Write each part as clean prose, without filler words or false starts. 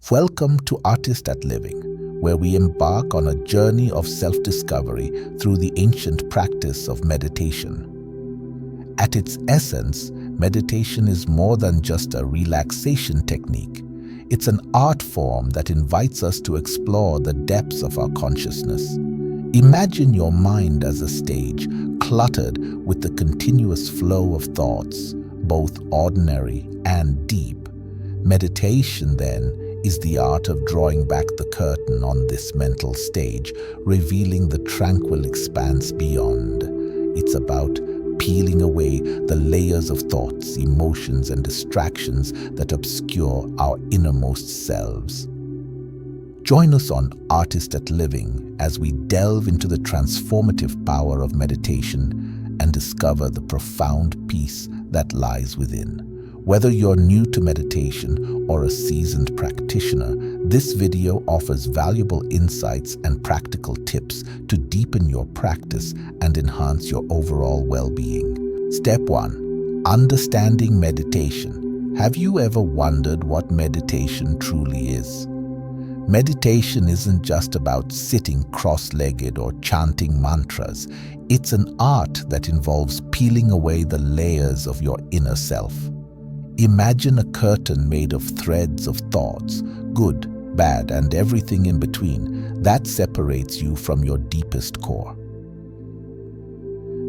Welcome to Artist at Living, where we embark on a journey of self-discovery through the ancient practice of meditation. At its essence, meditation is more than just a relaxation technique. It's an art form that invites us to explore the depths of our consciousness. Imagine your mind as a stage, cluttered with the continuous flow of thoughts, both ordinary and deep. Meditation, then, is the art of drawing back the curtain on this mental stage, revealing the tranquil expanse beyond. It's about peeling away the layers of thoughts, emotions, and distractions that obscure our innermost selves. Join us on Artist at Living as we delve into the transformative power of meditation and discover the profound peace that lies within. Whether you're new to meditation or a seasoned practitioner, this video offers valuable insights and practical tips to deepen your practice and enhance your overall well-being. Step 1. Understanding meditation. Have you ever wondered what meditation truly is? Meditation isn't just about sitting cross-legged or chanting mantras. It's an art that involves peeling away the layers of your inner self. Imagine a curtain made of threads of thoughts, good, bad, and everything in between, that separates you from your deepest core.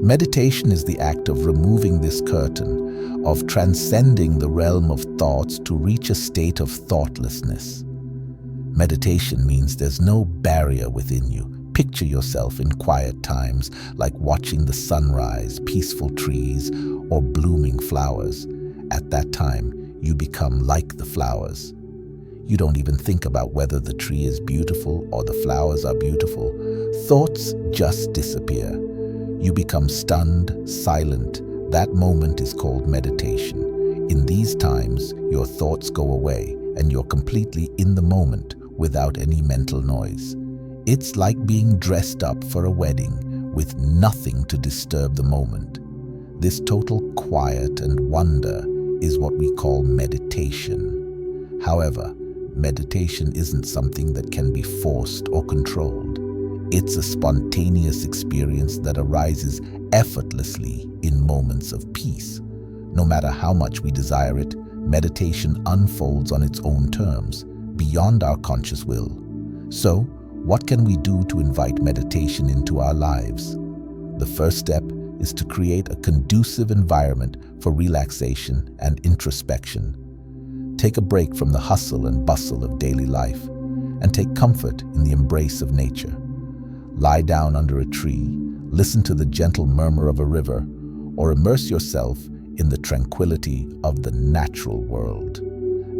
Meditation is the act of removing this curtain, of transcending the realm of thoughts to reach a state of thoughtlessness. Meditation means there's no barrier within you. Picture yourself in quiet times, like watching the sunrise, peaceful trees, or blooming flowers. At that time, you become like the flowers. You don't even think about whether the tree is beautiful or the flowers are beautiful. Thoughts just disappear. You become stunned, silent. That moment is called meditation. In these times, your thoughts go away and you're completely in the moment without any mental noise. It's like being dressed up for a wedding with nothing to disturb the moment. This total quiet and wonder is what we call meditation. However, meditation isn't something that can be forced or controlled. It's a spontaneous experience that arises effortlessly in moments of peace. No matter how much we desire it, meditation unfolds on its own terms, beyond our conscious will. So, what can we do to invite meditation into our lives? The first step is to create a conducive environment for relaxation and introspection. Take a break from the hustle and bustle of daily life and take comfort in the embrace of nature. Lie down under a tree, listen to the gentle murmur of a river, or immerse yourself in the tranquility of the natural world.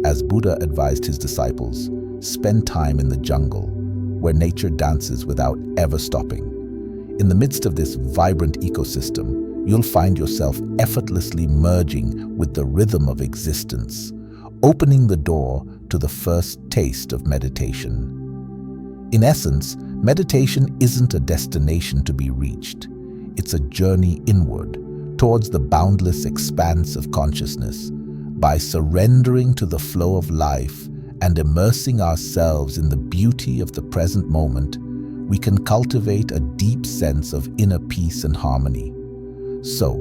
As Buddha advised his disciples, spend time in the jungle, where nature dances without ever stopping. In the midst of this vibrant ecosystem, you'll find yourself effortlessly merging with the rhythm of existence, opening the door to the first taste of meditation. In essence, meditation isn't a destination to be reached. It's a journey inward, towards the boundless expanse of consciousness. By surrendering to the flow of life and immersing ourselves in the beauty of the present moment, we can cultivate a deep sense of inner peace and harmony. So,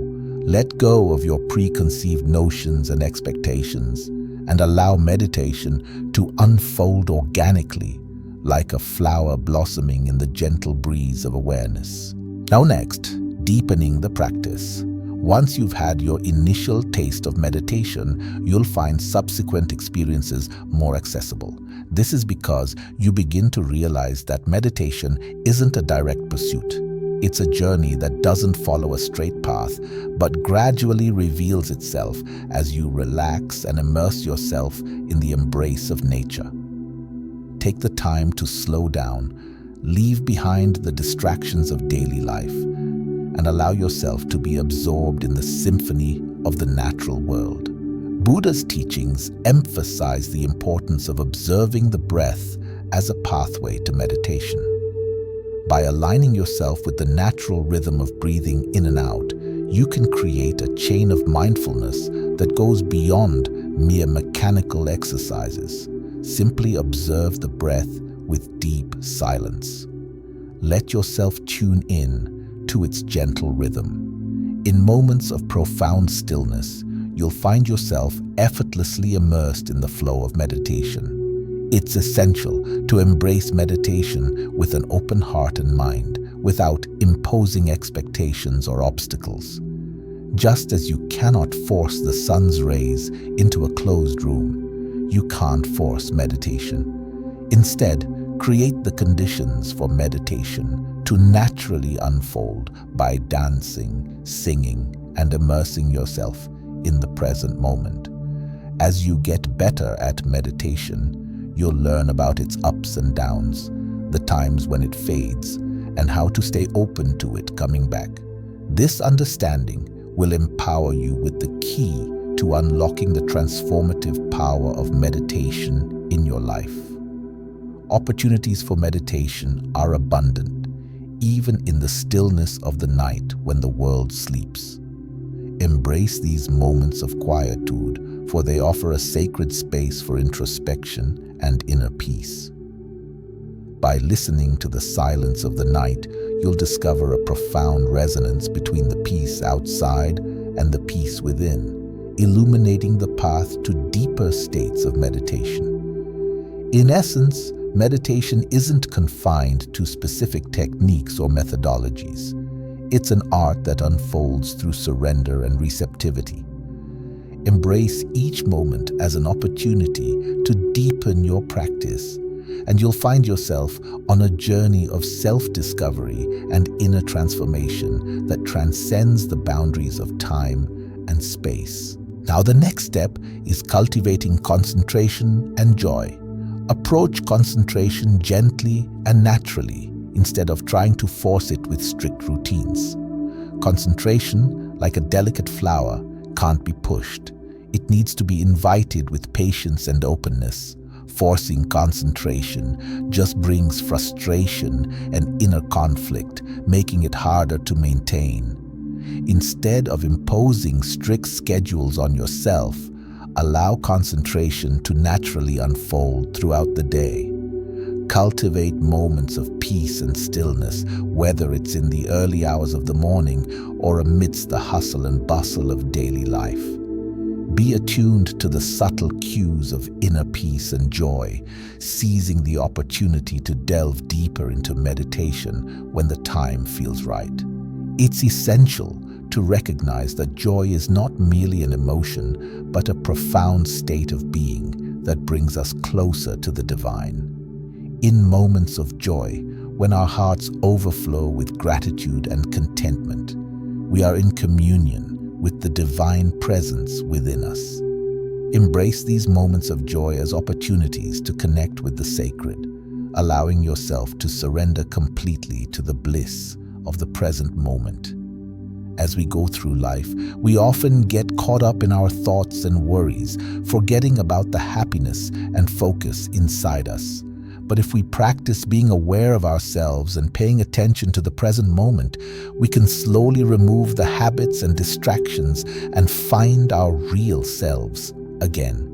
let go of your preconceived notions and expectations and allow meditation to unfold organically, like a flower blossoming in the gentle breeze of awareness. Now next, deepening the practice. Once you've had your initial taste of meditation, you'll find subsequent experiences more accessible. This is because you begin to realize that meditation isn't a direct pursuit. It's a journey that doesn't follow a straight path, but gradually reveals itself as you relax and immerse yourself in the embrace of nature. Take the time to slow down, leave behind the distractions of daily life, and allow yourself to be absorbed in the symphony of the natural world. Buddha's teachings emphasize the importance of observing the breath as a pathway to meditation. By aligning yourself with the natural rhythm of breathing in and out, you can create a chain of mindfulness that goes beyond mere mechanical exercises. Simply observe the breath with deep silence. Let yourself tune in to its gentle rhythm. In moments of profound stillness, you'll find yourself effortlessly immersed in the flow of meditation. It's essential to embrace meditation with an open heart and mind, without imposing expectations or obstacles. Just as you cannot force the sun's rays into a closed room, you can't force meditation. Instead, create the conditions for meditation to naturally unfold by dancing, singing, and immersing yourself in the present moment. As you get better at meditation, you'll learn about its ups and downs, the times when it fades, and how to stay open to it coming back. This understanding will empower you with the key to unlocking the transformative power of meditation in your life. Opportunities for meditation are abundant, even in the stillness of the night when the world sleeps. Embrace these moments of quietude, for they offer a sacred space for introspection and inner peace. By listening to the silence of the night, you'll discover a profound resonance between the peace outside and the peace within, illuminating the path to deeper states of meditation. In essence, meditation isn't confined to specific techniques or methodologies. It's an art that unfolds through surrender and receptivity. Embrace each moment as an opportunity to deepen your practice, and you'll find yourself on a journey of self-discovery and inner transformation that transcends the boundaries of time and space. Now, the next step is cultivating concentration and joy. Approach concentration gently and naturally, instead of trying to force it with strict routines. Concentration, like a delicate flower, can't be pushed. It needs to be invited with patience and openness. Forcing concentration just brings frustration and inner conflict, making it harder to maintain. Instead of imposing strict schedules on yourself, allow concentration to naturally unfold throughout the day. Cultivate moments of peace and stillness, whether it's in the early hours of the morning or amidst the hustle and bustle of daily life. Be attuned to the subtle cues of inner peace and joy, seizing the opportunity to delve deeper into meditation when the time feels right. It's essential to recognize that joy is not merely an emotion, but a profound state of being that brings us closer to the divine. In moments of joy, when our hearts overflow with gratitude and contentment, we are in communion with the divine presence within us. Embrace these moments of joy as opportunities to connect with the sacred, allowing yourself to surrender completely to the bliss of the present moment. As we go through life, we often get caught up in our thoughts and worries, forgetting about the happiness and focus inside us. But if we practice being aware of ourselves and paying attention to the present moment, we can slowly remove the habits and distractions and find our real selves again.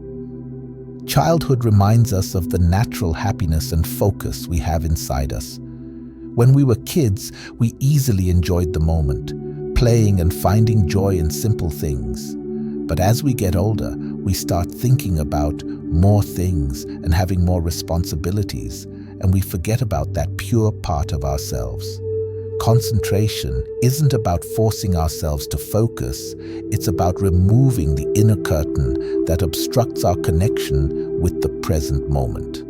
Childhood reminds us of the natural happiness and focus we have inside us. When we were kids, we easily enjoyed the moment, playing and finding joy in simple things. But as we get older, we start thinking about more things and having more responsibilities, and we forget about that pure part of ourselves. Concentration isn't about forcing ourselves to focus, it's about removing the inner curtain that obstructs our connection with the present moment.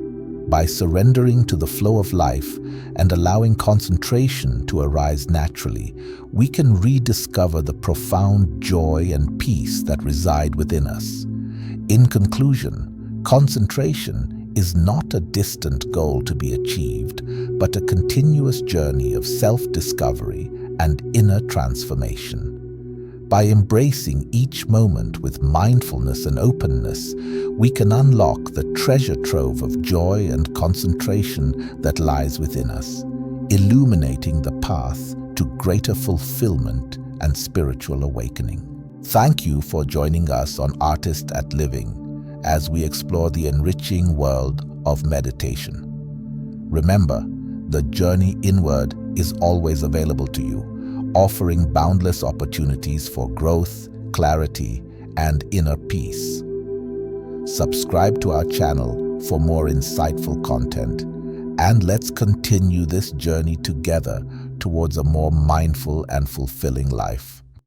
By surrendering to the flow of life and allowing concentration to arise naturally, we can rediscover the profound joy and peace that reside within us. In conclusion, concentration is not a distant goal to be achieved, but a continuous journey of self-discovery and inner transformation. By embracing each moment with mindfulness and openness, we can unlock the treasure trove of joy and concentration that lies within us, illuminating the path to greater fulfillment and spiritual awakening. Thank you for joining us on Artist at Living. as we explore the enriching world of meditation. Remember, the journey inward is always available to you, offering boundless opportunities for growth, clarity, and inner peace. Subscribe to our channel for more insightful content, and let's continue this journey together towards a more mindful and fulfilling life.